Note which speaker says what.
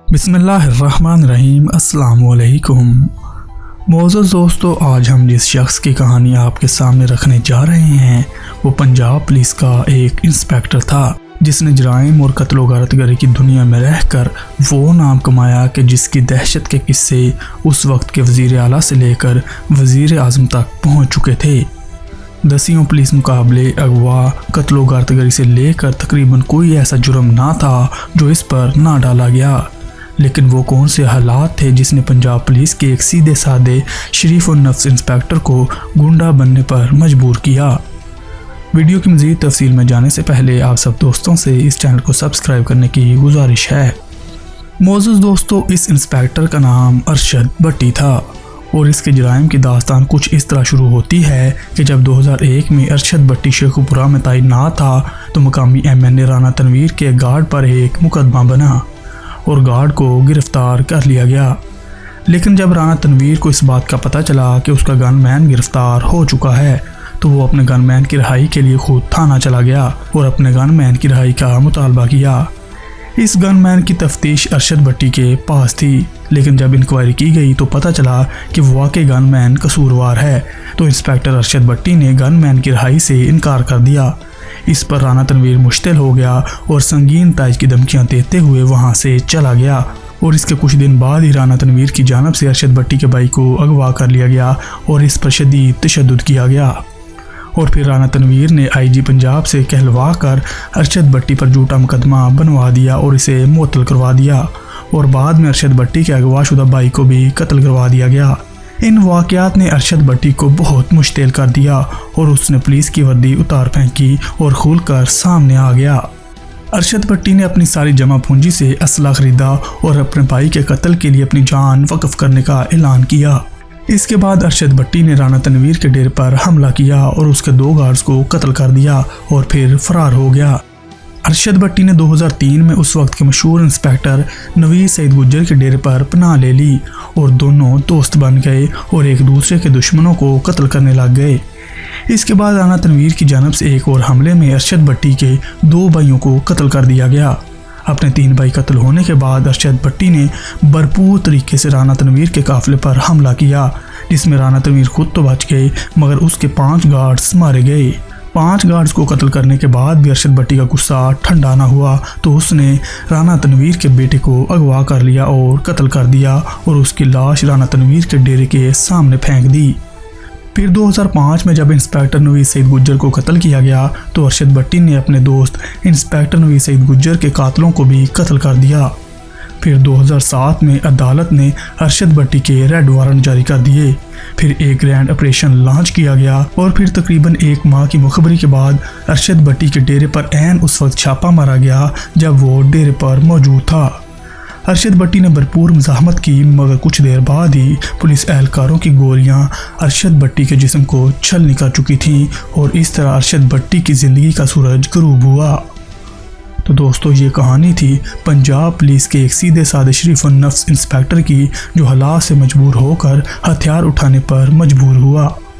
Speaker 1: बिस्मिल्लाहिर्रहमानिर्रहीम। अस्सलामुअलैकुम। मोअज़्ज़ज़ दोस्तों, आज हम जिस शख्स की कहानी आपके सामने रखने जा रहे हैं वो पंजाब पुलिस का एक इंस्पेक्टर था जिसने जराइम और कत्ल गारतगरी की दुनिया में रहकर वो नाम कमाया कि जिसकी दहशत के किस्से उस वक्त के वज़ीर आला से लेकर वज़ीर आज़म तक पहुँच चुके थे। दसियों पुलिस मुकाबले, अगवा, कत्ल गारतगरी से लेकर तकरीबन कोई ऐसा जुर्म ना था जो इस पर ना डाला गया। लेकिन वो कौन से हालात थे जिसने पंजाब पुलिस के एक सीधे साधे शरीफ और नफ्स इंस्पेक्टर को गुंडा बनने पर मजबूर किया। वीडियो की मज़ीद तफसील में जाने से पहले आप सब दोस्तों से इस चैनल को सब्सक्राइब करने की गुजारिश है। मोअज़्ज़ज़ दोस्तों, इस इंस्पेक्टर का नाम अरशद भट्टी था और इसके जराइम की दास्तान कुछ इस तरह शुरू होती है कि जब 2001 में अरशद भट्टी शेखुपुरा में तैनात था तो मकामी MNA राना तनवीर के गार्ड पर एक मुकदमा बना और गार्ड को गिरफ्तार कर लिया गया। लेकिन जब राना तनवीर को इस बात का पता चला कि उसका गनमैन गिरफ्तार हो चुका है तो वो अपने गनमैन की रिहाई के लिए खुद थाना चला गया और अपने गनमैन की रिहाई का मुतालबा किया। इस गनमैन की तफ्तीश अरशद भट्टी के पास थी, लेकिन जब इंक्वायरी की गई तो पता चला कि वाकई गनमैन कसूरवार है। तो इंस्पेक्टर अरशद भट्टी ने गनमैन की रिहाई से इनकार कर दिया। इस पर राना तनवीर मुश्तिल हो गया और संगीन ताज की धमकियां देते हुए वहां से चला गया और इसके कुछ दिन बाद ही राना तनवीर की जानिब से अरशद भट्टी के भाई को अगवा कर लिया गया और इस पर शदीद तशद्दुद किया गया। और फिर राना तनवीर ने IG पंजाब से कहलवा कर अरशद भट्टी पर झूठा मुकदमा बनवा दिया और इसे मुअत्तल करवा दिया और बाद में अरशद भट्टी के अगवाशुदा भाई को भी कत्ल करवा दिया गया। इन वाक़यात ने अरशद भट्टी को बहुत मुश्तिल कर दिया और उसने पुलिस की वर्दी उतार फेंकी और खुलकर सामने आ गया। अरशद भट्टी ने अपनी सारी जमा पूंजी से असला खरीदा और अपने भाई के कत्ल के लिए अपनी जान वक्फ करने का ऐलान किया। इसके बाद अरशद भट्टी ने राना तनवीर के डेरे पर हमला किया और उसके 2 गार्ड्स को कत्ल कर दिया और फिर फरार हो गया। अरशद भट्टी ने 2003 में उस वक्त के मशहूर इंस्पेक्टर नवीद सईद गुज्जर के डेरे पर पनाह ले ली और दोनों दोस्त बन गए और एक दूसरे के दुश्मनों को कत्ल करने लग गए। इसके बाद राना तनवीर की जानिब से एक और हमले में अरशद भट्टी के 2 भाइयों को कत्ल कर दिया गया। अपने 3 भाई कत्ल होने के बाद अरशद भट्टी ने भरपूर तरीके से राना तनवीर के काफिले पर हमला किया, जिसमें राना तनवीर खुद तो बच गए मगर उसके 5 गार्ड्स मारे गए। 5 गार्ड्स को कत्ल करने के बाद भी अरशद भट्टी का गुस्सा ठंडा ना हुआ तो उसने राना तनवीर के बेटे को अगवा कर लिया और कत्ल कर दिया और उसकी लाश राना तनवीर के डेरे के सामने फेंक दी। फिर 2005 में जब इंस्पेक्टर नवीद सईद गुज्जर को कत्ल किया गया तो अरशद भट्टी ने अपने दोस्त इंस्पेक्टर नवीद सईद गुज्जर के कातलों को भी कत्ल कर दिया। फिर 2007 में अदालत ने अरशद भट्टी के रेड वारंट जारी कर दिए। फिर एक ग्रैंड ऑपरेशन लॉन्च किया गया और फिर तकरीबन 1 माह की मुखबरी के बाद अरशद भट्टी के डेरे पर ऐन उस वक्त छापा मारा गया जब वो डेरे पर मौजूद था। अरशद भट्टी ने भरपूर मज़ाहमत की मगर कुछ देर बाद ही पुलिस एहलकारों की गोलियां अरशद भट्टी के जिस्म को छलनी कर चुकी थीं और इस तरह अरशद भट्टी की ज़िंदगी का सूरज गरूब हुआ। तो दोस्तों, ये कहानी थी पंजाब पुलिस के एक सीधे साधे शरीफ और नफ्स इंस्पेक्टर की जो हालात से मजबूर होकर हथियार उठाने पर मजबूर हुआ।